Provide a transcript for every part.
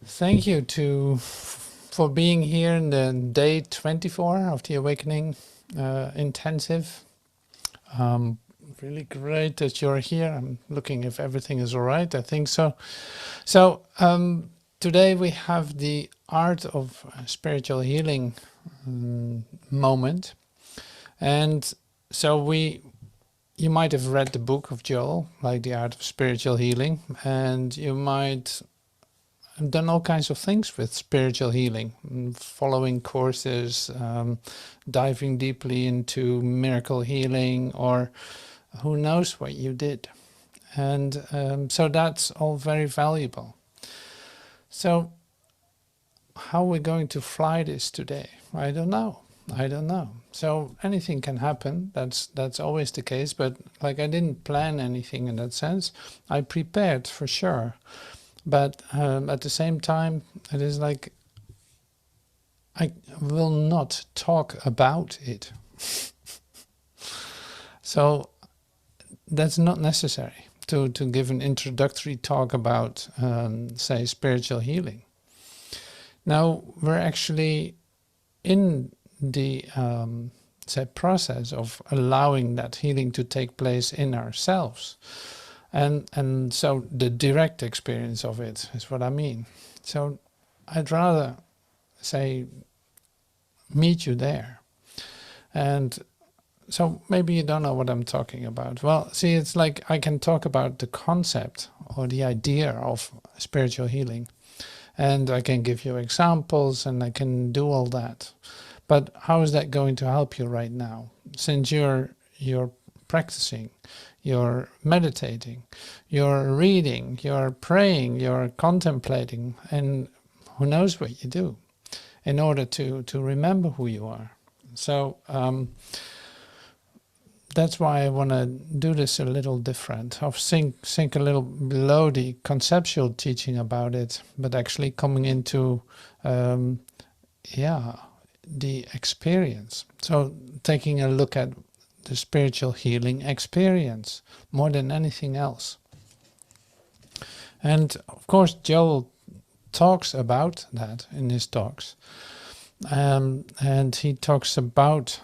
Thank you for being here in the day 24 of the Awakening intensive. Um, Really great that you're here. I'm looking if everything is all right. I think so. Today we have the art of spiritual healing moment, and you might have read the book of Joel, like the art of spiritual healing, and you might have done all kinds of things with spiritual healing, following courses, diving deeply into miracle healing, or who knows what you did. And so that's all very valuable. So how are we going to fly this today? I don't know. So anything can happen. That's always the case. But like I didn't plan anything in that sense. I prepared for sure. But at the same time, it is like I will not talk about it. So that's not necessary to give an introductory talk about, say, spiritual healing. Now, we're actually in the say process of allowing that healing to take place in ourselves. And so the direct experience of it is what I mean. So I'd rather say meet you there. And so maybe you don't know what I'm talking about. Well, see, it's like I can talk about the concept or the idea of spiritual healing, and I can give you examples and I can do all that. But how is that going to help you right now? Since you're practicing, you're meditating, you're reading, you're praying, you're contemplating, and who knows what you do in order to remember who you are. So that's why I want to do this a little different. I'll sink a little below the conceptual teaching about it, but actually coming into, the experience. So taking a look at the spiritual healing experience more than anything else. And of course, Joel talks about that in his talks. And he talks about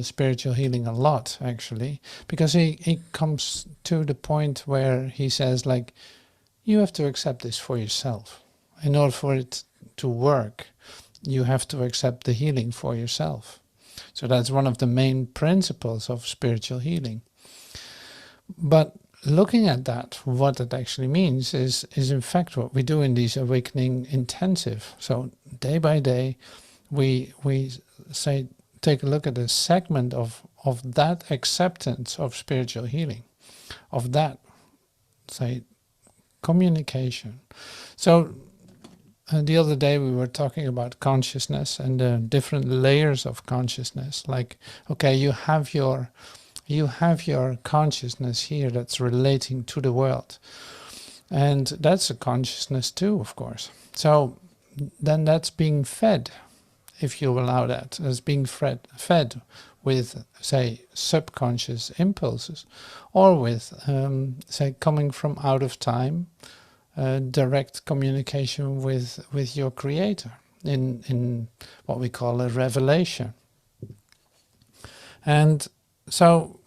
spiritual healing a lot, actually, because he comes to the point where he says, like, you have to accept this for yourself. In order for it to work, you have to accept the healing for yourself. So that's one of the main principles of spiritual healing. But looking at that, what it actually means is in fact what we do in these awakening intensive. So day by day, we say take a look at a segment of that acceptance of spiritual healing, of that, say, communication. So the other day we were talking about consciousness and the different layers of consciousness. Like, okay, you have your consciousness here that's relating to the world, and that's a consciousness too, of course. So then that's being fed, if you allow that, as being fed with, say, subconscious impulses, or with, say, coming from out of time, direct communication with your creator in what we call a revelation. And so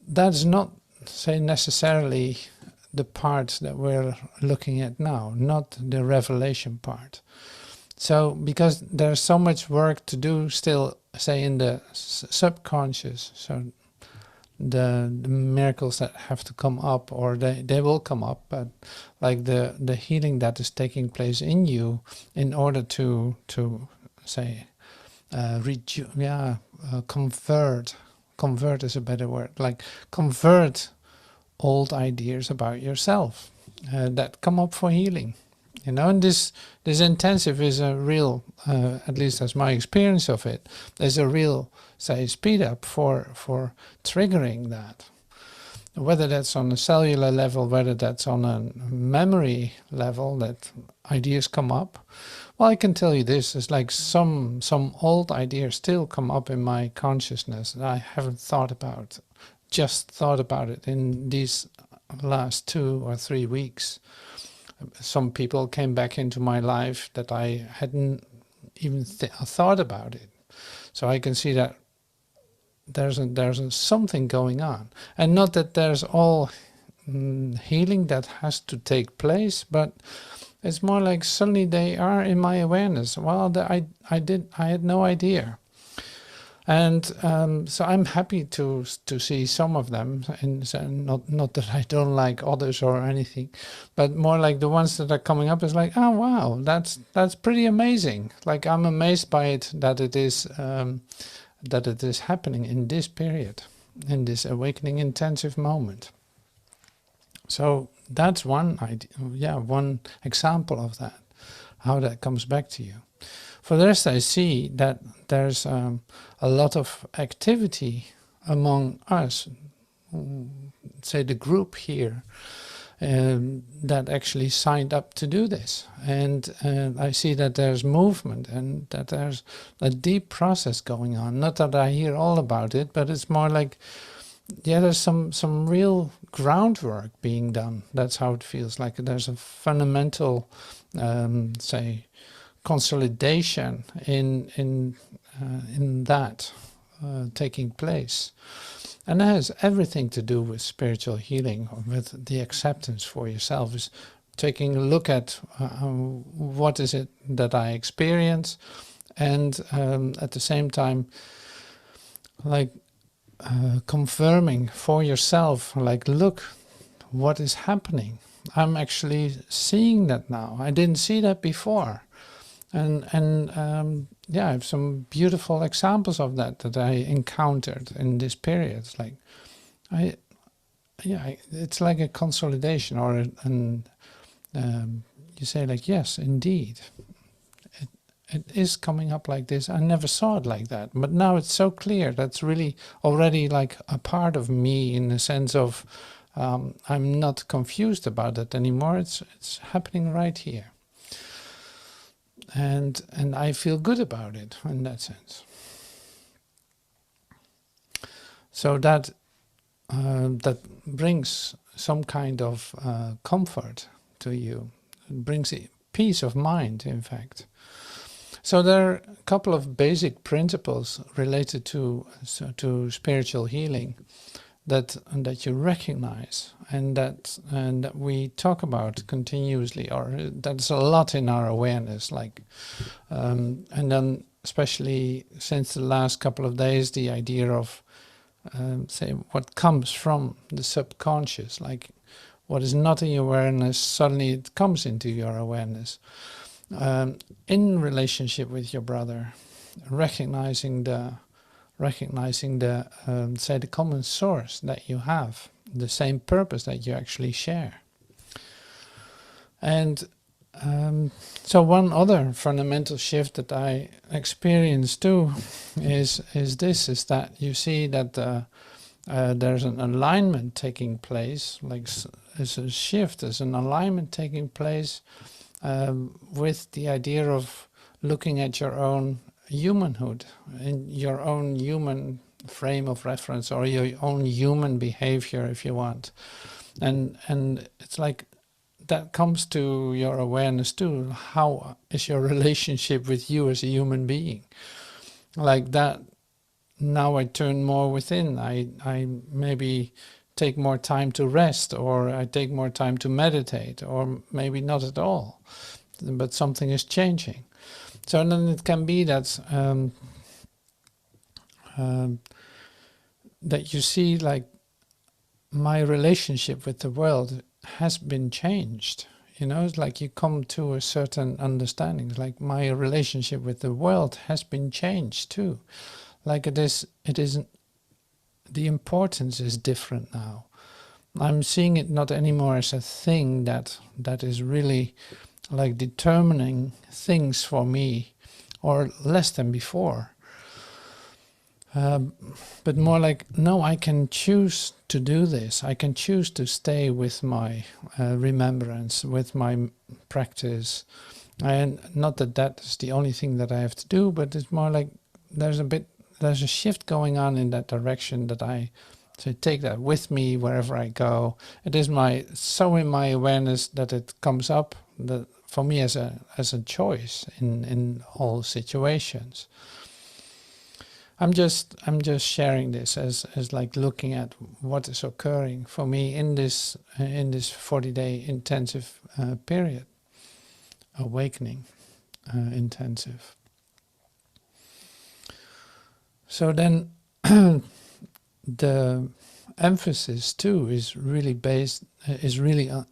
that's not, say, necessarily the part that we're looking at now, not the revelation part. So because there's so much work to do still, say, in the subconscious, so the miracles that have to come up, or they will come up, but like the healing that is taking place in you in order to say convert is a better word, like convert old ideas about yourself that come up for healing. And this intensive is a real, at least that's my experience of it, there's a real, say, speed up for triggering that. Whether that's on a cellular level, whether that's on a memory level, that ideas come up. Well, I can tell you this, it's like some old ideas still come up in my consciousness that I haven't just thought about it in these last 2 or 3 weeks. Some people came back into my life that I hadn't even thought about it. So I can see that there's something going on, and not that there's all healing that has to take place, but it's more like suddenly they are in my awareness. Well, I had no idea. And so I'm happy to see some of them, and so not that I don't like others or anything, but more like the ones that are coming up is like, oh wow, that's pretty amazing. Like I'm amazed by it that it is happening in this period, in this awakening intensive moment. So that's one idea, yeah, one example of that, how that comes back to you. For the rest, I see that there's a lot of activity among us, say the group here, that actually signed up to do this. And I see that there's movement and that there's a deep process going on. Not that I hear all about it, but it's more like, yeah, there's some real groundwork being done. That's how it feels like. There's a fundamental, say, consolidation in that taking place, and that has everything to do with spiritual healing, with the acceptance for yourself. Is taking a look at what is it that I experience, and at the same time, like confirming for yourself, like, look, what is happening. I'm actually seeing that now. I didn't see that before. And yeah, I have some beautiful examples of that I encountered in this period. It's like, it's like a consolidation, or you say like, yes, indeed, it is coming up like this. I never saw it like that, but now it's so clear. That's really already like a part of me, in the sense of I'm not confused about it anymore. It's happening right here. And I feel good about it in that sense. So that brings some kind of comfort to you. It brings a peace of mind, in fact. So there are a couple of basic principles related to spiritual healing that you recognize, and that we talk about continuously, or that's a lot in our awareness, like and then especially since the last couple of days, the idea of say what comes from the subconscious, like what is not in your awareness, suddenly it comes into your awareness, in relationship with your brother, recognizing the say the common source that you have, the same purpose that you actually share. And so one other fundamental shift that I experienced too is that you see that there's an alignment taking place, like there's a shift, there's an alignment taking place with the idea of looking at your own humanhood, in your own human frame of reference, or your own human behavior, if you want, and it's like that comes to your awareness too. How is your relationship with you as a human being? Like that, now I turn more within. I maybe take more time to rest, or I take more time to meditate, or maybe not at all, but something is changing. So then it can be that that you see, like, my relationship with the world has been changed. You know, it's like you come to a certain understanding. It's like my relationship with the world has been changed too. Like it is. The importance is different now. I'm seeing it not anymore as a thing that is really like determining things for me, or less than before, but more like, no, I can choose to do this. I can choose to stay with my remembrance, with my practice, and not that is the only thing that I have to do, but it's more like there's a shift going on in that direction that I So I take that with me wherever I go. It is so in my awareness that it comes up that for me as a choice in all situations. I'm just sharing this as like looking at what is occurring for me in this 40-day intensive period, awakening intensive. So then the emphasis too is really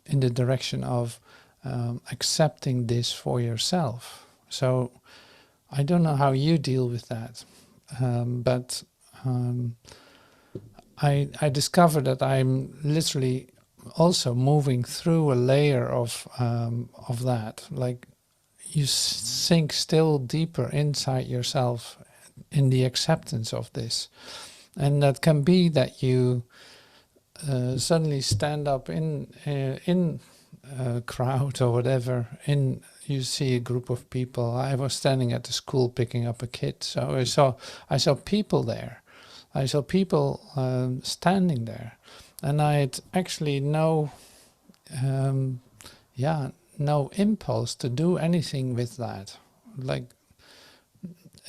in the direction of accepting this for yourself. So I don't know how you deal with that, but I discovered that I'm literally also moving through a layer of that. Like you sink still deeper inside yourself in the acceptance of this. And that can be that you suddenly stand up in a crowd or whatever, you see a group of people. I was standing at the school picking up a kid, so I saw people there. I saw people standing there, and I had actually no impulse to do anything with that. Like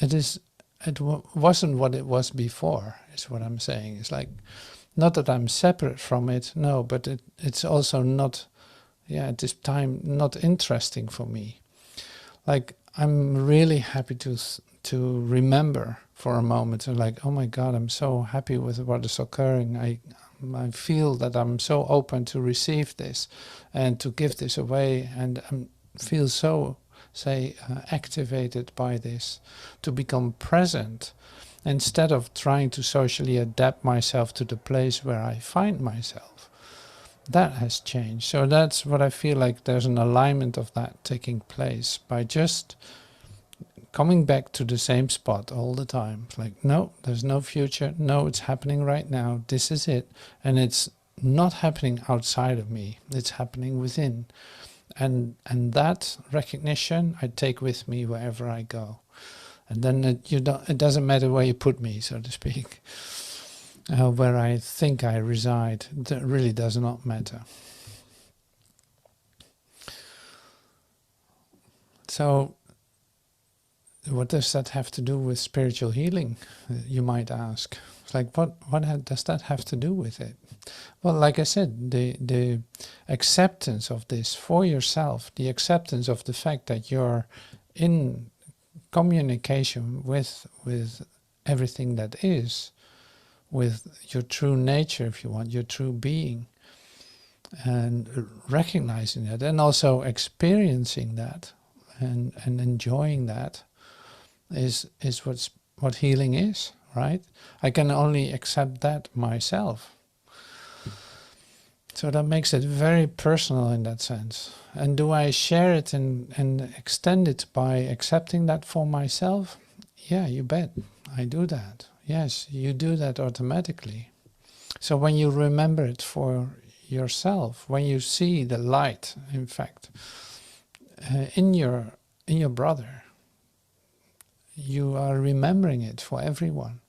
it wasn't what it was before, is what I'm saying. It's like, not that I'm separate from it, no, but it's also not, at this time, not interesting for me. Like, I'm really happy to remember for a moment, and like, oh my God, I'm so happy with what is occurring. I feel that I'm so open to receive this and to give this away, and I feel so activated by this, to become present instead of trying to socially adapt myself to the place where I find myself. That has changed. So that's what I feel like there's an alignment of that taking place by just coming back to the same spot all the time. It's like, no, there's no future. No, it's happening right now. This is it. And it's not happening outside of me. It's happening within. And that recognition I take with me wherever I go, and then it doesn't matter where you put me, so to speak, where I think I reside. That really does not matter. So, what does that have to do with spiritual healing? You might ask. It's like, what does that have to do with it? Well, like I said, the acceptance of this for yourself, the acceptance of the fact that you're in communication with everything that is, with your true nature, if you want, your true being, and recognizing that, and also experiencing that, and enjoying that, is what healing is, right? I can only accept that myself. So that makes it very personal in that sense. And do I share it and extend it by accepting that for myself? Yeah, you bet. I do that. Yes, you do that automatically. So when you remember it for yourself, when you see the light, in fact, in your brother, you are remembering it for everyone.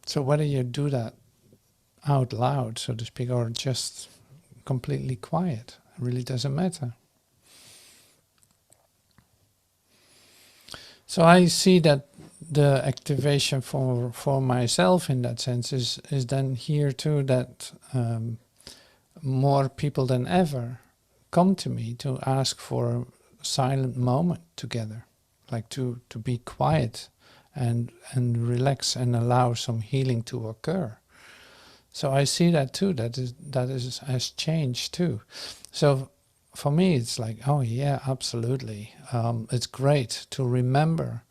So whether you do that out loud, so to speak, or just completely quiet, it really doesn't matter. So I see that the activation for myself in that sense is then here too, that more people than ever come to me to ask for a silent moment together, like to be quiet and relax and allow some healing to occur. So I see that too, that has changed too. So for me, it's like, oh yeah, absolutely. It's great to remember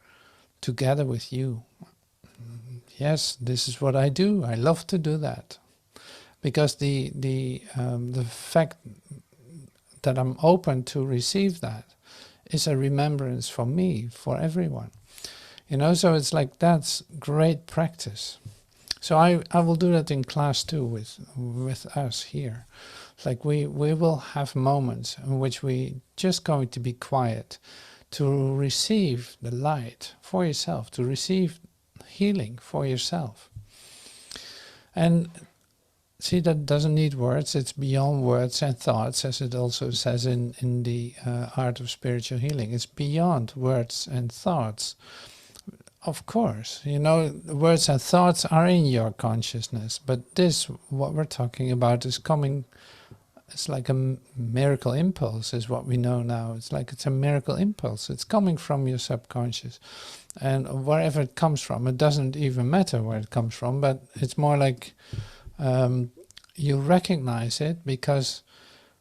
together with you. Yes, this is what I do. I love to do that, because the fact that I'm open to receive that is a remembrance for me, for everyone. So it's like, that's great practice. So I will do that in class too with us here. Like we will have moments in which we just going to be quiet, to receive the light for yourself, to receive healing for yourself. And see, that doesn't need words. It's beyond words and thoughts, as it also says in the Art of Spiritual Healing. It's beyond words and thoughts. Of course, you know, words and thoughts are in your consciousness, but this, what we're talking about, is coming. It's like a miracle impulse, is what we know now. It's a miracle impulse. It's coming from your subconscious. And wherever it comes from, it doesn't even matter where it comes from, but it's more like you recognize it because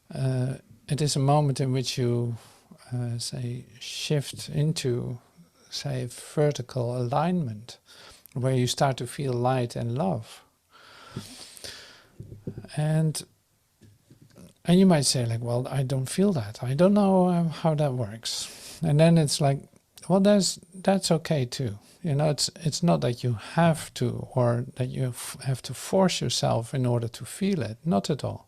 it is a moment in which you, say, shift into, say, vertical alignment, where you start to feel light and love. And you might say, like, well, I don't feel that. I don't know how that works. And then it's like, well, that's okay too. You know, it's not that you have to, or that you have to force yourself in order to feel it. Not at all.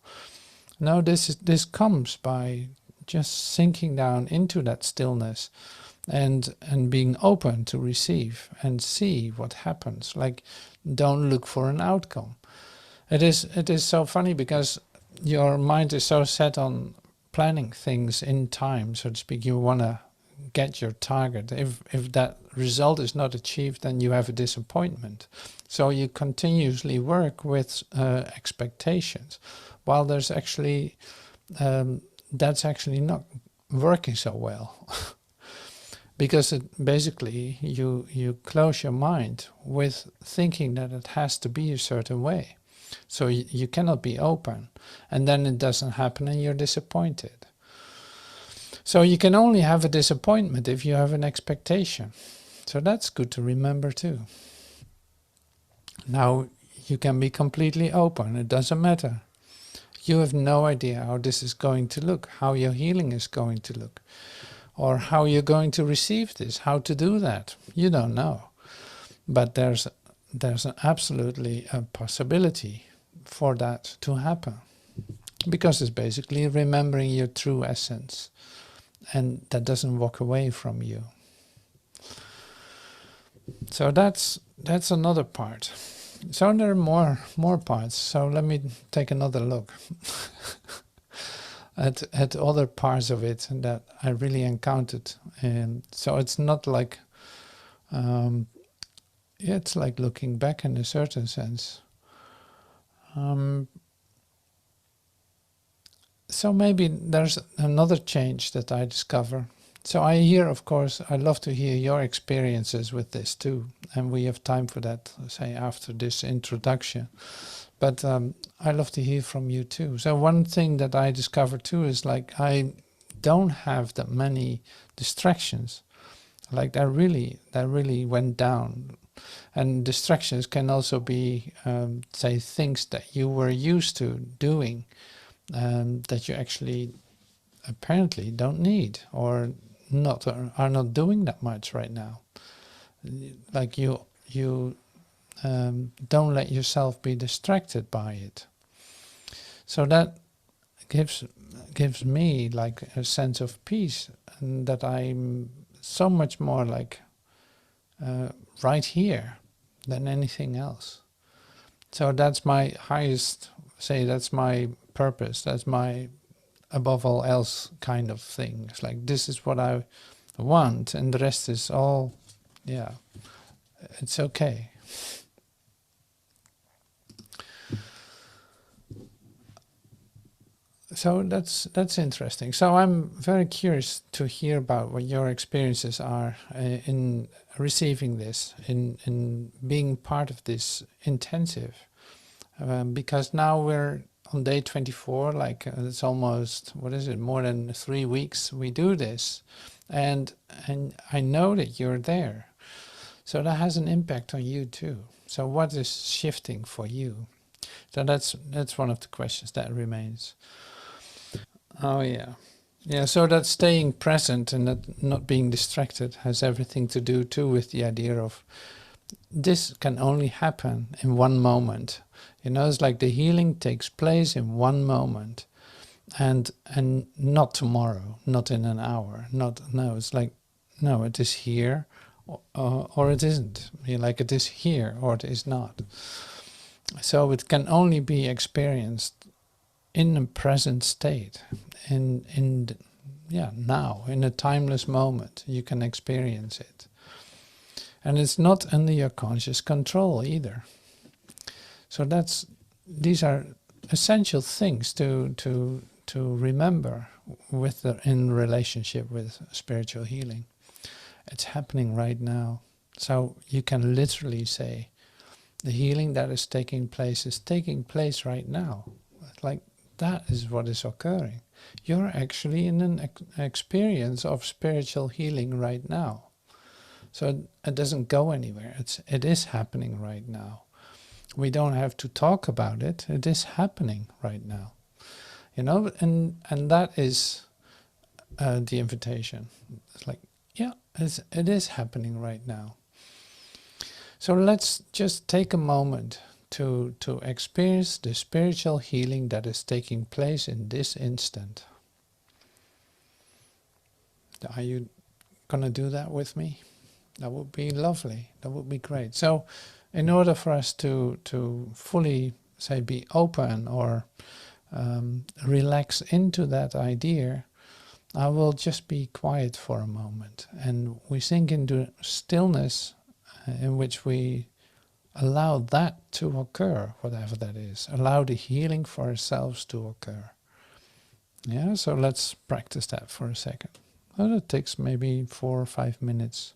No, this comes by just sinking down into that stillness and being open to receive and see what happens. Like, don't look for an outcome. It is so funny because your mind is so set on planning things in time, so to speak. You want to get your target. If that result is not achieved, then you have a disappointment. So you continuously work with expectations, while there's actually that's actually not working so well. Because basically you close your mind with thinking that it has to be a certain way. So you cannot be open, and then it doesn't happen and you're disappointed. So you can only have a disappointment if you have an expectation. So that's good to remember too. Now you can be completely open, it doesn't matter. You have no idea how this is going to look, how your healing is going to look, or how you're going to receive this, how to do that. You don't know. But there's absolutely a possibility for that to happen, because it's basically remembering your true essence, and that doesn't walk away from you. So that's another part. So there are more parts. So let me take another look at other parts of it that I really encountered. And so it's not like it's like looking back in a certain sense. So maybe there's another change that I discover. So I hear, of course, I love to hear your experiences with this too. And we have time for that, say, after this introduction. But I love to hear from you too. So one thing that I discovered too is, like, I don't have that many distractions. Like that really went down. And distractions can also be, say, things that you were used to doing, that you actually apparently don't need, or are not doing that much right now. Like you don't let yourself be distracted by it. So that gives me like a sense of peace, and that I'm so much more like right here than anything else. So that's my highest, say, that's my purpose, that's my above all else kind of thing. It's like, this is what I want, and the rest is all, yeah, it's okay. So that's interesting. So I'm very curious to hear about what your experiences are in receiving this, in being part of this intensive, because now we're on day 24. Like it's almost, what is it, more than 3 weeks we do this, and I know that you're there. So that has an impact on you too. So what is shifting for you? So that's one of the questions that remains. Oh yeah. Yeah, so that staying present and that not being distracted has everything to do too with the idea of this can only happen in one moment. You know, it's like the healing takes place in one moment, and not tomorrow, not in an hour, it's like, no, it is here or it isn't. Like it is here or it is not. So it can only be experienced in a present state, now, in a timeless moment, you can experience it. And it's not under your conscious control either. So these are essential things to remember in relationship with spiritual healing. It's happening right now. So you can literally say, the healing that is taking place right now. Like that is what is occurring. You're actually in an experience of spiritual healing right now. So it doesn't go anywhere. It is happening right now. We don't have to talk about it. It is happening right now. And that is the invitation. It's like, yeah, it is happening right now. So let's just take a moment to experience the spiritual healing that is taking place in this instant. Are you going to do that with me? That would be lovely. That would be great. So in order for us to fully, say, be open or relax into that idea, I will just be quiet for a moment. And we sink into stillness in which we allow that to occur, whatever that is. Allow the healing for ourselves to occur. Yeah, so let's practice that for a second. Well, it takes maybe 4 or 5 minutes.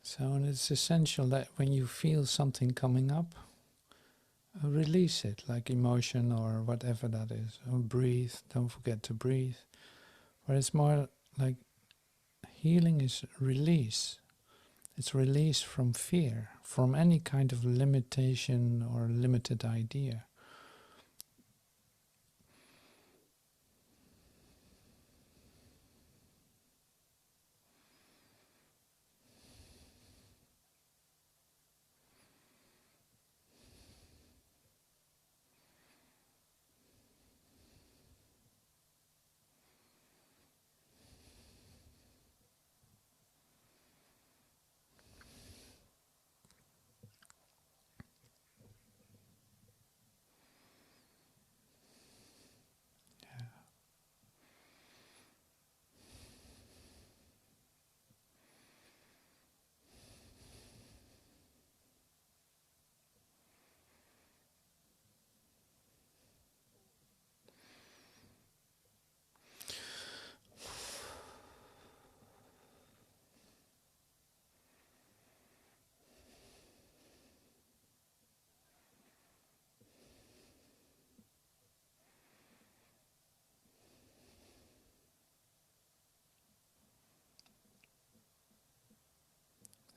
So it's essential that when you feel something coming up, release it, like emotion or whatever that is. Or breathe, don't forget to breathe. But it's more like healing is release. It's release from fear, from any kind of limitation or limited idea.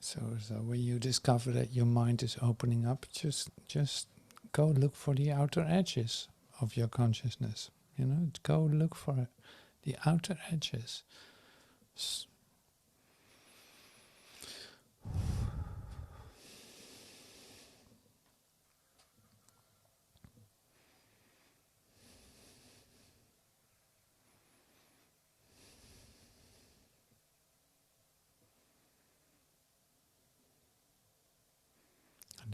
So when you discover that your mind is opening up, just go look for the outer edges of your consciousness. You know, go look for the outer edges.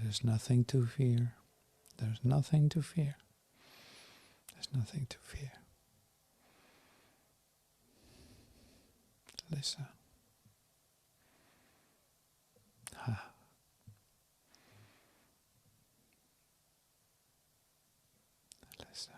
There's nothing to fear. There's nothing to fear. There's nothing to fear. Listen. Ha. Listen.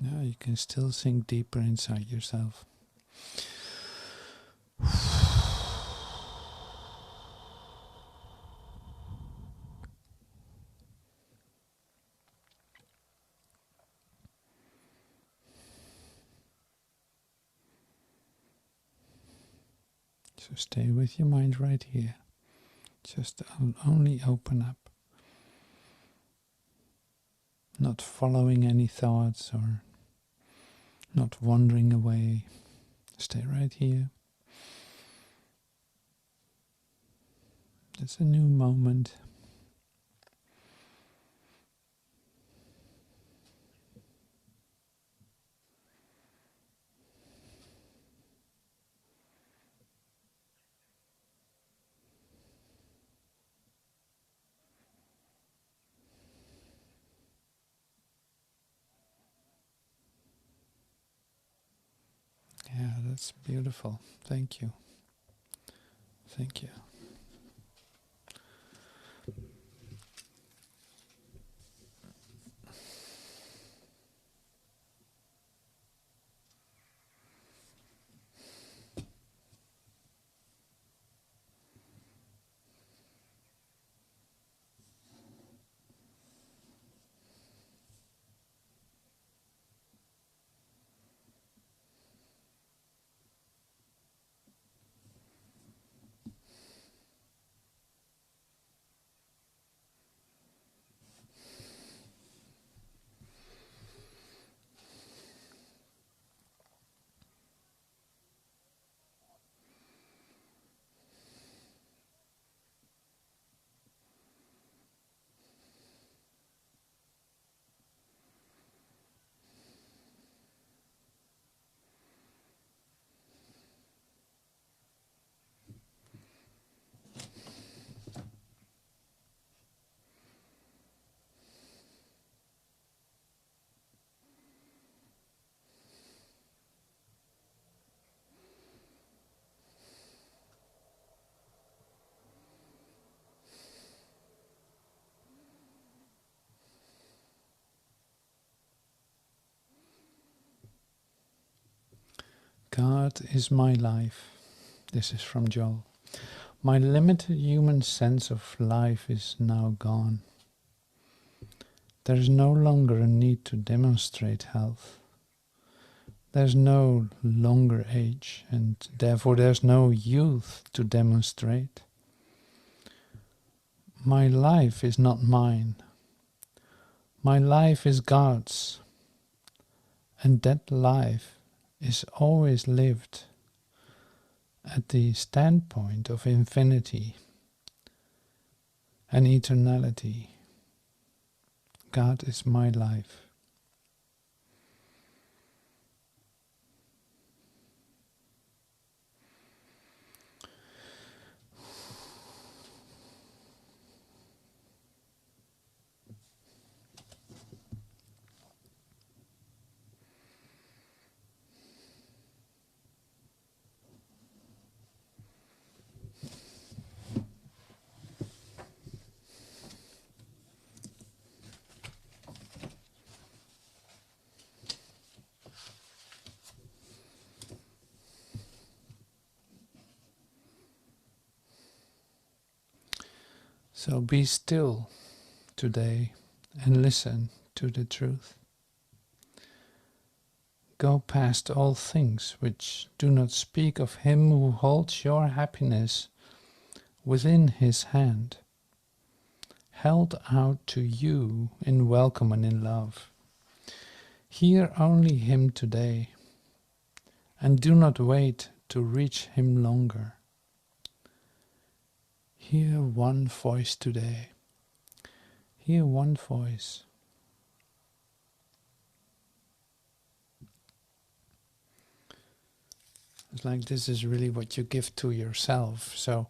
Now you can still sink deeper inside yourself. So stay with your mind right here. Just only open up. Not following any thoughts or not wandering away. Stay right here. It's a new moment. Yeah, that's beautiful. Thank you. Thank you. God is my life. This is from Joel. My limited human sense of life is now gone. There is no longer a need to demonstrate health. There's no longer age, and therefore there's no youth to demonstrate. My life is not mine. My life is God's, and that life is always lived at the standpoint of infinity and eternality. God is my life. So be still today and listen to the truth. Go past all things which do not speak of him who holds your happiness within his hand, held out to you in welcome and in love. Hear only him today, and do not wait to reach him longer. Hear one voice today. Hear one voice. It's like this is really what you give to yourself. So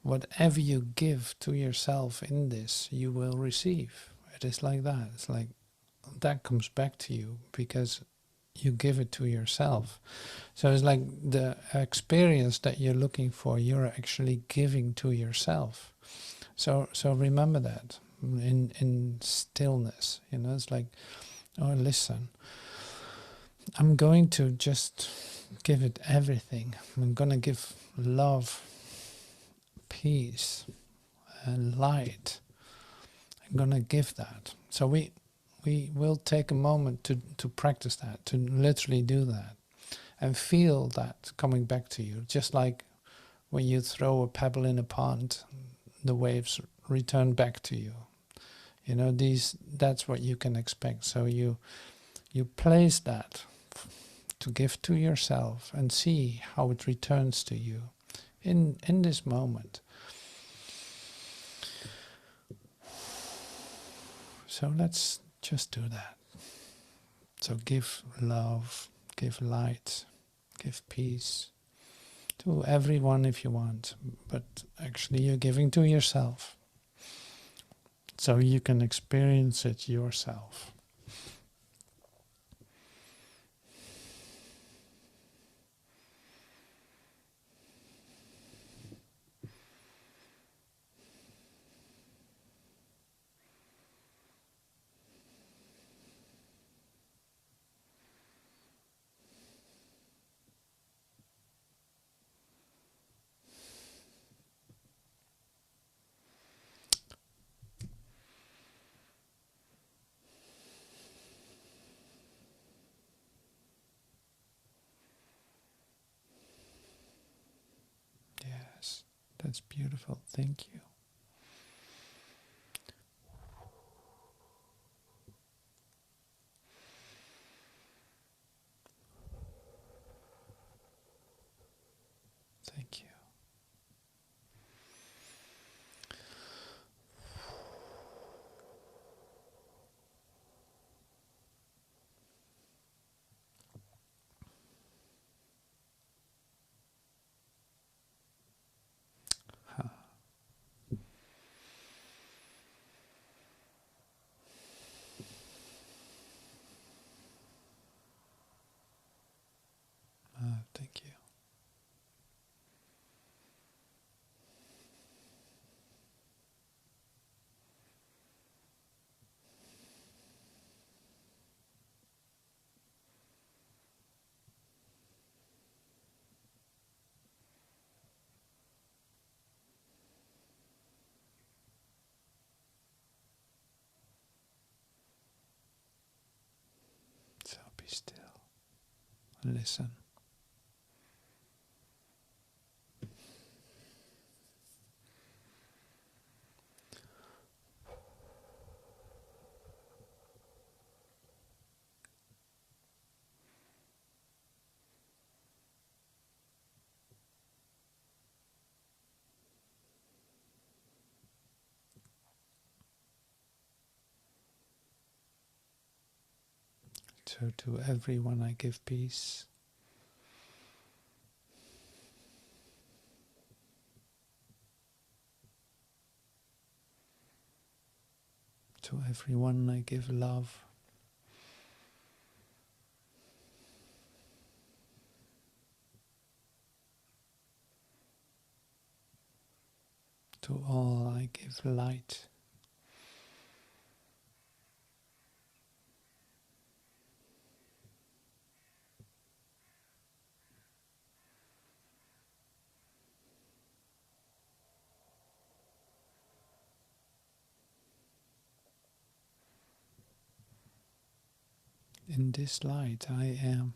whatever you give to yourself in this, you will receive. It is like that. It's like that comes back to you because you give it to yourself. So it's like the experience that you're looking for, you're actually giving to yourself. So remember that in stillness. It's like, oh, listen, I'm going to just give it everything. I'm going to give love, peace, and light. I'm going to give that. So we will take a moment to practice that, to literally do that, and feel that coming back to you. Just like when you throw a pebble in a pond, the waves return back to you. That's what you can expect. So you place that to give to yourself and see how it returns to you in this moment. So let's just do that. So give love, give light, give peace to everyone if you want, but actually you're giving to yourself so you can experience it yourself. Yes, that's beautiful. Thank you. Thank you. Thank you. So be still and listen. So to everyone I give peace. To everyone I give love. To all I give light. In this light I am.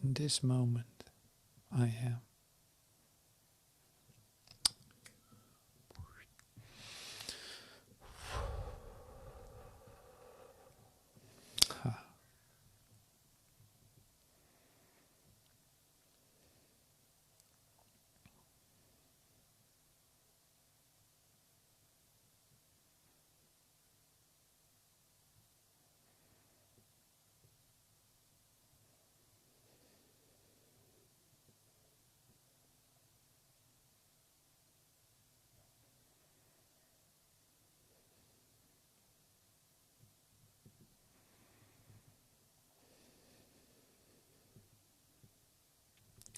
In this moment I am.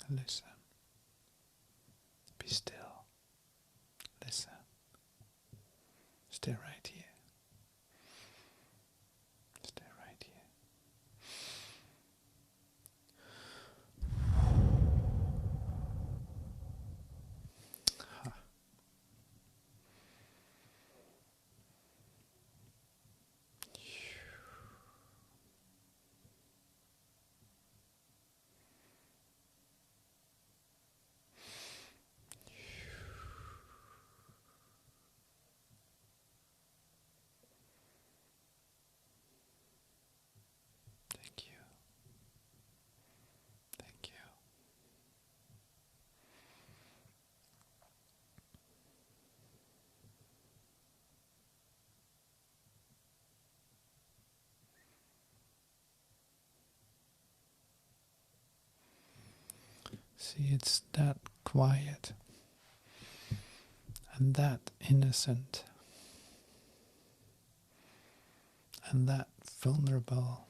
Listen. Be still. Listen. Stay right here. Stay right here. Thank you. Thank you. See, it's that quiet and that innocent and that vulnerable.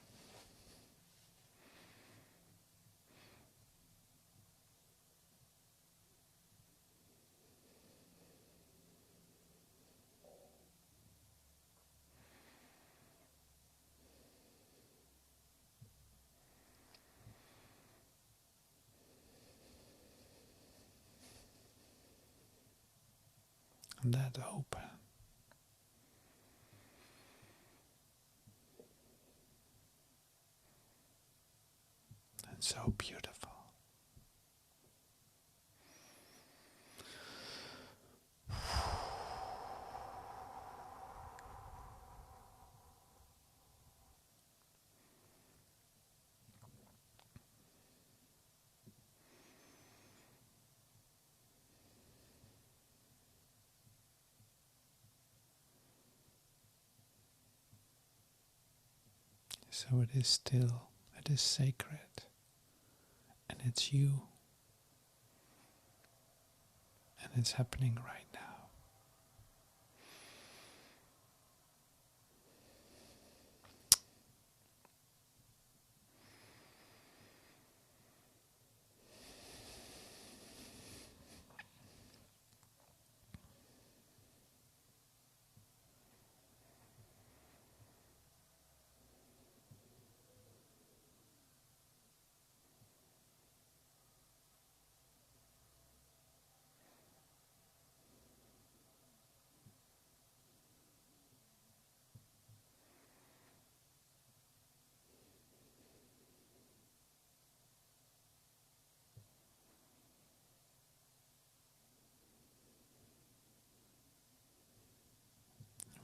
And that open. And so beautiful. So it is still, it is sacred, and it's you, and it's happening right now.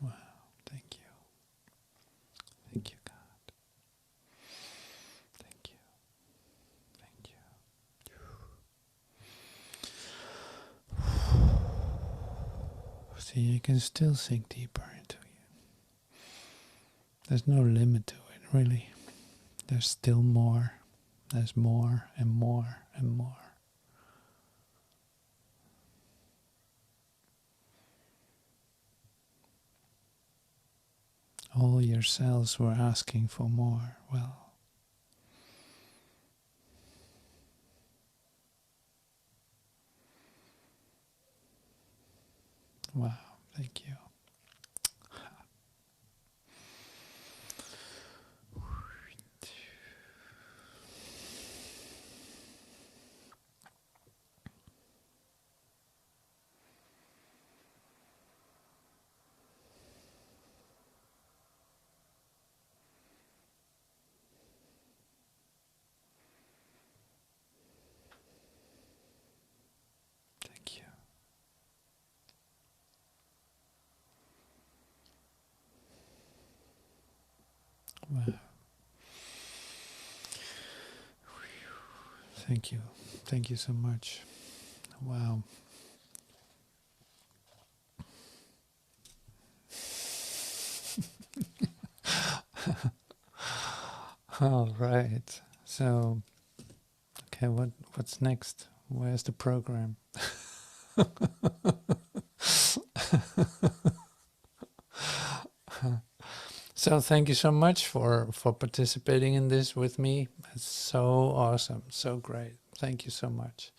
Wow, thank you. Thank you, God. Thank you. Thank you. See, you can still sink deeper into you. There's no limit to it, really. There's still more. There's more and more and more. All your cells were asking for more. Well, wow, thank you. Thank you. Thank you so much. Wow. All right. So, okay, what's next? Where's the program? So thank you so much for participating in this with me. It's so awesome, so great. Thank you so much.